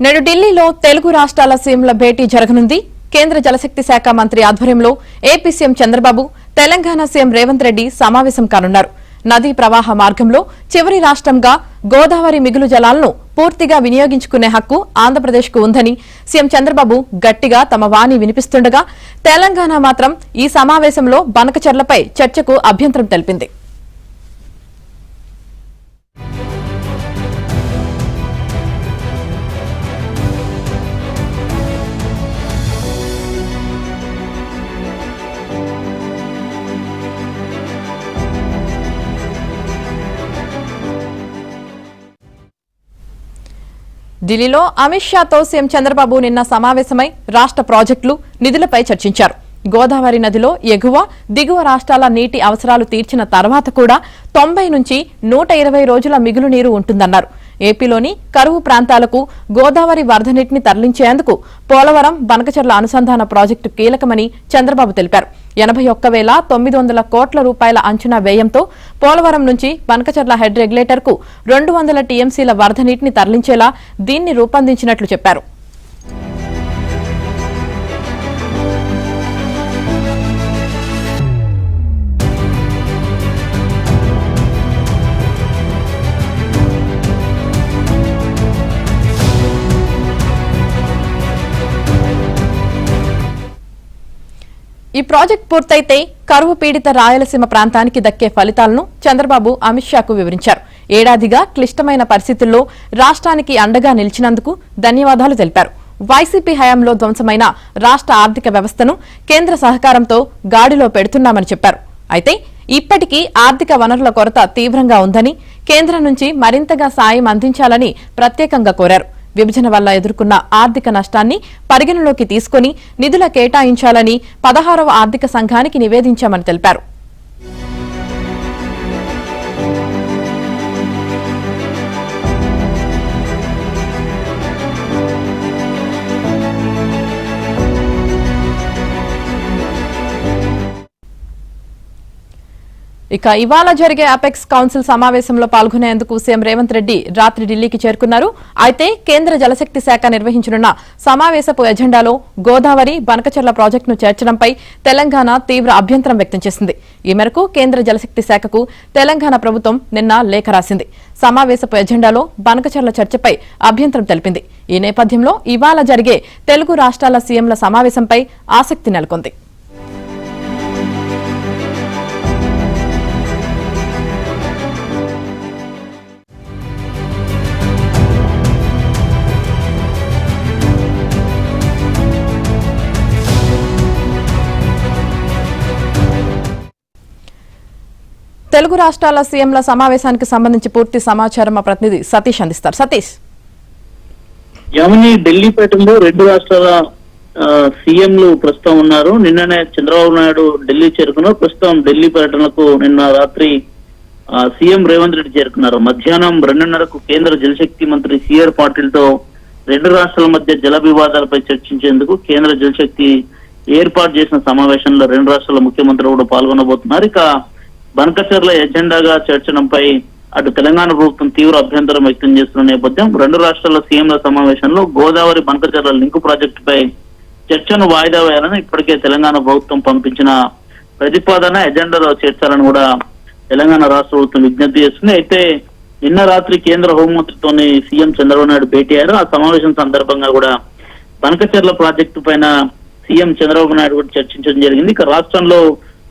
నేడు ఢిల్లీలో తెలుగు రాష్ట్రాల సీఎంల భేటీ జరగనుంది. కేంద్ర జలశక్తి శాఖ మంత్రి ఆధ్వర్యంలో AP CM Chandrababu, Telangana CM Revanth Reddy సమావేశం కానున్నారు. నదీ ప్రవాహ మార్గంలో చివరి రాష్ట్రంగా గోదావరి మిగులు జలాలను పూర్తిగా వినియోగించుకునే హక్కు ఆంధ్రప్రదేశ్కు ఉందని సీఎం చంద్రబాబు గట్టిగా తమ వాణి వినిపిస్తుండగా, తెలంగాణ మాత్రం ఈ సమావేశంలో బనకచెర్లపై చర్చకు అభ్యంతరం తెలిపింది. ఢిల్లీలో అమిత్ షాతో సీఎం చంద్రబాబు నిన్న సమావేశమై రాష్ట్ర ప్రాజెక్టులు, నిధులపై చర్చించారు. గోదావరి నదిలో ఎగువ, దిగువ రాష్ట్రాల నీటి అవసరాలు తీర్చిన తర్వాత కూడా 90 నుంచి 120 రోజుల మిగులు నీరు ఉంటుందన్నారు. ఏపీలోని కరువు ప్రాంతాలకు గోదావరి వరద నీటిని తరలించేందుకు పోలవరం, బనకచెర్ల అనుసంధాన ప్రాజెక్టు కీలకమని చంద్రబాబు తెలిపారు. 81,900 కోట్ల రూపాయల అంచనా వ్యయంతో పోలవరం నుంచి బనకచెర్ల హెడ్ రెగ్యులేటర్ కు 200 టీఎంసీల వరద నీటిని తరలించేలా దీన్ని రూపొందించినట్లు చెప్పారు. ఈ ప్రాజెక్టు పూర్తయితే కరువు పీడిత రాయలసీమ ప్రాంతానికి దక్కే ఫలితాలను చంద్రబాబు అమిత్ షాకు వివరించారు. ఏడాదిగా క్లిష్టమైన పరిస్థితుల్లో రాష్ట్రానికి అండగా నిలిచినందుకు ధన్యవాదాలు తెలిపారు. వైసీపీ హయాంలో ధ్వంసమైన రాష్ట్ర ఆర్థిక వ్యవస్థను కేంద్ర సహకారంతో గాడిలో పెడుతున్నామని చెప్పారు. అయితే ఇప్పటికీ ఆర్థిక వనరుల కొరత తీవ్రంగా ఉందని, కేంద్రం నుంచి మరింతగా సాయం అందించాలని ప్రత్యేకంగా కోరారు. విభజన వల్ల ఎదుర్కొన్న ఆర్థిక నష్టాన్ని పరిగణలోకి తీసుకుని నిధుల కేటాయించాలని 16వ ఆర్థిక సంఘానికి నివేదించామని తెలిపారు. ఇక ఇవాళ జరిగే అపెక్స్ కౌన్సిల్ సమావేశంలో పాల్గొనేందుకు సీఎం రేవంత్ రెడ్డి రాత్రి ఢిల్లీకి చేరుకున్నారు. అయితే కేంద్ర జలశక్తి శాఖ నిర్వహించనున్న సమావేశపు ఎజెండాలో గోదావరి, బనకచెర్ల ప్రాజెక్టును చేర్చడంపై తెలంగాణ తీవ్ర అభ్యంతరం వ్యక్తం చేసింది. ఈ మేరకు కేంద్ర జలశక్తి శాఖకు తెలంగాణ ప్రభుత్వం నిన్న లేఖ రాసింది. సమావేశపు ఎజెండాలో బనకచెర్ల చర్చపై అభ్యంతరం తెలిపింది. ఈ నేపథ్యంలో ఇవాళ జరిగే తెలుగు రాష్ట్రాల సీఎంల సమావేశంపై ఆసక్తి నెలకొంది. తెలుగు రాష్ట్రాల సీఎంల సమావేశానికి సంబంధించి పూర్తి సమాచారం మా ప్రతినిధి సతీష్ అందిస్తారు. సతీష్, యముని ఢిల్లీ పర్యటనలో 2 రాష్ట్రాల సీఎంలు ప్రస్తుతం ఉన్నారు. నిన్ననే చంద్రబాబు నాయుడు ఢిల్లీ చేరుకున్నారు. ప్రస్తుతం ఢిల్లీ పర్యటనకు నిన్న రాత్రి సీఎం రేవంత్ రెడ్డి చేరుకున్నారు. మధ్యాహ్నం 2:30కు కేంద్ర జలశక్తి మంత్రి సిఆర్ పాటిల్తో 2 రాష్ట్రాల మధ్య జల వివాదాలపై చర్చించేందుకు కేంద్ర జలశక్తి ఏర్పాటు చేసిన సమావేశంలో 2 రాష్ట్రాల ముఖ్యమంత్రులు కూడా పాల్గొనబోతున్నారు. ఇక బనకచెర్ల ఎజెండాగా చేర్చడంపై అటు తెలంగాణ ప్రభుత్వం తీవ్ర అభ్యంతరం వ్యక్తం చేస్తున్న నేపథ్యం 2 రాష్ట్రాల సీఎంల సమావేశంలో గోదావరి, బనకచెర్ల లింకు ప్రాజెక్టుపై చర్చను వాయిదా వేయాలని ఇప్పటికే తెలంగాణ ప్రభుత్వం పంపించిన ప్రతిపాదన ఎజెండాలో చేర్చాలని కూడా తెలంగాణ రాష్ట్ర ప్రభుత్వం విజ్ఞప్తి చేస్తుంది. అయితే నిన్న రాత్రి కేంద్ర హోంమంత్రితోని సీఎం చంద్రబాబు నాయుడు భేటీ అయ్యారు. ఆ సమావేశం సందర్భంగా కూడా బనకచెర్ల ప్రాజెక్టు పైన సీఎం చంద్రబాబు నాయుడు కూడా చర్చించడం జరిగింది. ఇక రాష్ట్రంలో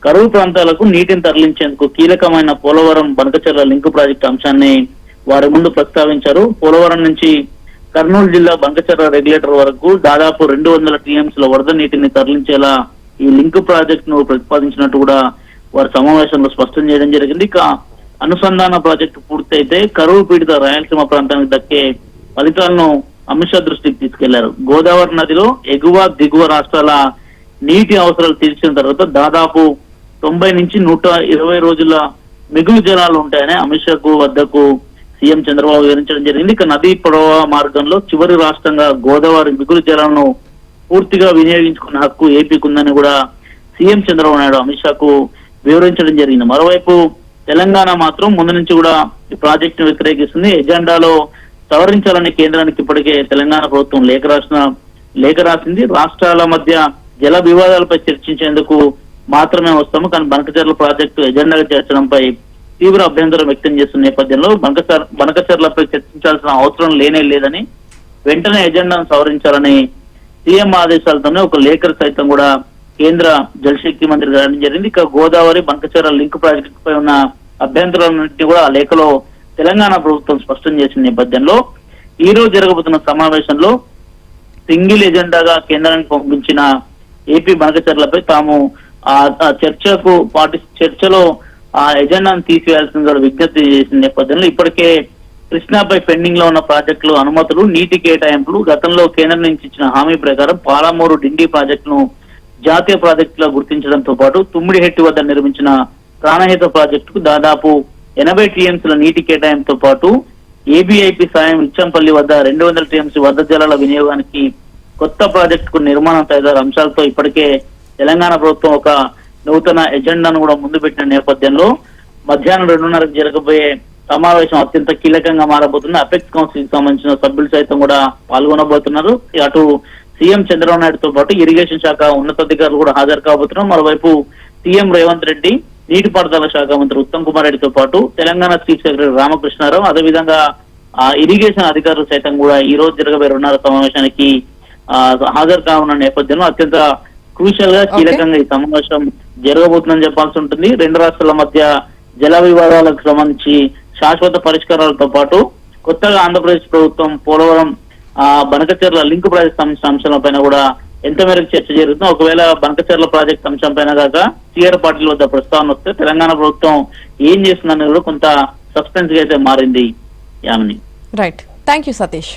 కరువు ప్రాంతాలకు నీటిని తరలించేందుకు కీలకమైన పోలవరం, బనకచెర్ల లింకు ప్రాజెక్టు అంశాన్ని వారి ముందు ప్రస్తావించారు. పోలవరం నుంచి కర్నూలు జిల్లా బనకచెర్ల రెగ్యులేటర్ వరకు దాదాపు 200 టీఎంసీల వరద నీటిని తరలించేలా ఈ లింకు ప్రాజెక్టును ప్రతిపాదించినట్టు కూడా వారి సమావేశంలో స్పష్టం చేయడం జరిగింది. ఇక అనుసంధాన ప్రాజెక్టు పూర్తయితే కరువు పీడిత రాయలసీమ ప్రాంతానికి దక్కే ఫలితాలను అమిత్ షా దృష్టికి తీసుకెళ్లారు. గోదావరి నదిలో ఎగువ, దిగువ రాష్ట్రాల నీటి అవసరాలు తీర్చిన తర్వాత దాదాపు 90 నుంచి 120 రోజుల మిగులు జలాలు ఉంటాయని అమిత్ షాకు వద్దకు సీఎం చంద్రబాబు వివరించడం జరిగింది. ఇక నదీ ప్రవాహ మార్గంలో చివరి రాష్ట్రంగా గోదావరి మిగులు జలాలను పూర్తిగా వినియోగించుకున్న హక్కు ఏపీకి ఉందని కూడా సీఎం చంద్రబాబు నాయుడు అమిత్ షాకు వివరించడం జరిగింది. మరోవైపు తెలంగాణ మాత్రం ముందు నుంచి కూడా ఈ ప్రాజెక్టును వ్యతిరేకిస్తుంది. ఎజెండాలో సవరించాలని కేంద్రానికి ఇప్పటికే తెలంగాణ ప్రభుత్వం లేఖ రాసింది. రాష్ట్రాల మధ్య జల వివాదాలపై చర్చించేందుకు మాత్రమే వస్తాము, కానీ బనకచెర్ల ప్రాజెక్టు ఎజెండాగా చేర్చడంపై తీవ్ర అభ్యంతరం వ్యక్తం చేస్తున్న నేపథ్యంలో బనకచెర్లపై చర్చించాల్సిన అవసరం లేదని వెంటనే ఎజెండాను సవరించాలని సీఎం ఆదేశాలతోనే ఒక లేఖ సైతం కూడా కేంద్ర జలశక్తి మంత్రి రాయడం జరిగింది. ఇక గోదావరి బనకచెర్ల లింక్ ప్రాజెక్టు పై ఉన్న అభ్యంతరాలన్నింటినీ కూడా ఆ లేఖలో తెలంగాణ ప్రభుత్వం స్పష్టం చేసిన నేపథ్యంలో ఈ రోజు జరగబోతున్న సమావేశంలో సింగిల్ ఎజెండాగా కేంద్రానికి పంపించిన ఏపీ బనకచెర్లపై తాము ఆ చర్చలో ఆ ఎజెండాను తీసివేయాల్సిందిగా విజ్ఞప్తి చేసిన నేపథ్యంలో ఇప్పటికే కృష్ణాపై పెండింగ్ లో ఉన్న ప్రాజెక్టులు అనుమతులు, నీటి కేటాయింపులు, గతంలో కేంద్రం నుంచి ఇచ్చిన హామీ ప్రకారం పాలమూరు డిండి ప్రాజెక్టును జాతీయ ప్రాజెక్టుగా గుర్తించడంతో పాటు తుమ్మిడిహెట్టి వద్ద నిర్మించిన ప్రాణహిత ప్రాజెక్టుకు దాదాపు 80 టీఎంసీల నీటి కేటాయింపుతో పాటు ఏబీఐపీ సాయం ఇచ్చంపల్లి వద్ద 200 టీఎంసీ వద్ద జలాల వినియోగానికి కొత్త ప్రాజెక్టుకు నిర్మాణం తదితర అంశాలతో ఇప్పటికే తెలంగాణ ప్రభుత్వం ఒక నూతన ఎజెండాను కూడా ముందు పెట్టిన నేపథ్యంలో మధ్యాహ్నం 2:30కు జరగబోయే సమావేశం అత్యంత కీలకంగా మారబోతుంది. అపెక్స్ కౌన్సిల్ కి సంబంధించిన సభ్యులు సైతం కూడా పాల్గొనబోతున్నారు. అటు సీఎం చంద్రబాబు నాయుడుతో పాటు ఇరిగేషన్ శాఖ ఉన్నతాధికారులు కూడా హాజరు కాబోతున్నారు. మరోవైపు సీఎం రేవంత్ రెడ్డి, నీటిపారుదల శాఖ మంత్రి ఉత్తమ్ కుమార్ రెడ్డితో పాటు తెలంగాణ చీఫ్ సెక్రటరీ రామకృష్ణారావు, అదేవిధంగా ఇరిగేషన్ అధికారులు సైతం కూడా ఈ రోజు జరగబోయే 2:30 సమావేశానికి హాజరు కానున్న నేపథ్యంలో అత్యంత క్రూషియల్ గా కీలకంగా ఈ సమావేశం జరగబోతుందని చెప్పాల్సి ఉంటుంది. రెండు రాష్ట్రాల మధ్య జల వివాదాలకు సంబంధించి శాశ్వత పరిష్కారాలతో పాటు కొత్తగా ఆంధ్రప్రదేశ్ ప్రభుత్వం పోలవరం బనకచెర్ల లింక్ ప్రాజెక్ట్ సంబంధించిన అంశాలపైన కూడా ఎంత మేరకు చర్చ జరుగుతుందో, ఒకవేళ బనకచెర్ల ప్రాజెక్ట్ అంశం పైన కాక టీఆర్ పార్టీల వద్ద ప్రస్తావన వస్తే తెలంగాణ ప్రభుత్వం ఏం చేస్తుందనేది కూడా కొంత సస్పెన్స్ గా అయితే మారింది. Yamini. Right, thank you Satish.